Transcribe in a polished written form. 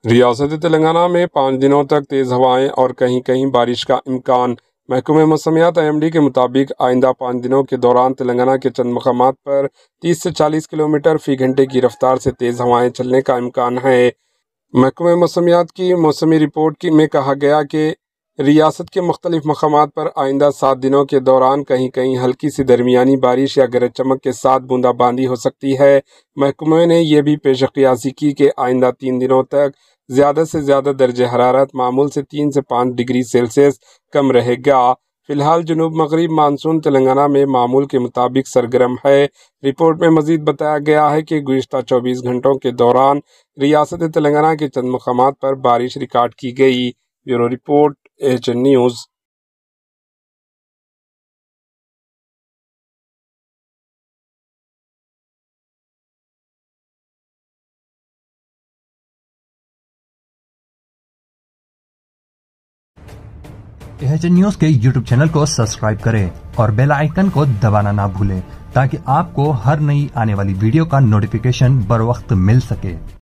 ریاست تلنگانہ میں 5 دنوں تک تیز ہوائیں اور کہیں کہیں بارش کا امکان۔ محکمہ موسمیات IMD کے مطابق آئندہ 5 دنوں کے دوران تلنگانہ کے چند مقامات پر 30 سے 40 کلومیٹر فی گھنٹے کی رفتار سے تیز ہوائیں چلنے کا امکان ہے۔ محکمہ موسمیات کی موسمی رپورٹ میں کہا گیا کہ ریاست کے مختلف مقامات پر آئندہ 7 دنوں کے دوران کہیں کہیں ہلکی سی درمیانی بارش یا گرج چمک کے ساتھ بوندا باندی ہو سکتی ہے۔ محکمہ نے یہ بھی پیش قیاسی کی کہ آئندہ 3 دنوں تک زیادہ سے زیادہ درجہ حرارت معمول سے 3 سے 5 ڈگری سیلسیس کم رہے گا۔ فی الحال جنوب مغرب مانسون تلنگانہ میں معمول کے مطابق سرگرم ہے۔ رپورٹ میں مزید بتایا گیا ہے کہ گزشتہ 24 گھنٹوں کے دوران ریاست تلنگانہ کے چند مقامات پر بارش ریکارڈ کی گئی۔ Bureau report AHN news. AHN news کے YouTube چینل کو سبسکرائب کریں اور بیل آئیکن کو دبانا نہ بھولیں تاکہ آپ کو ہر نئی آنے والی ویڈیو کا نوٹیفیکیشن بر وقت مل سکے۔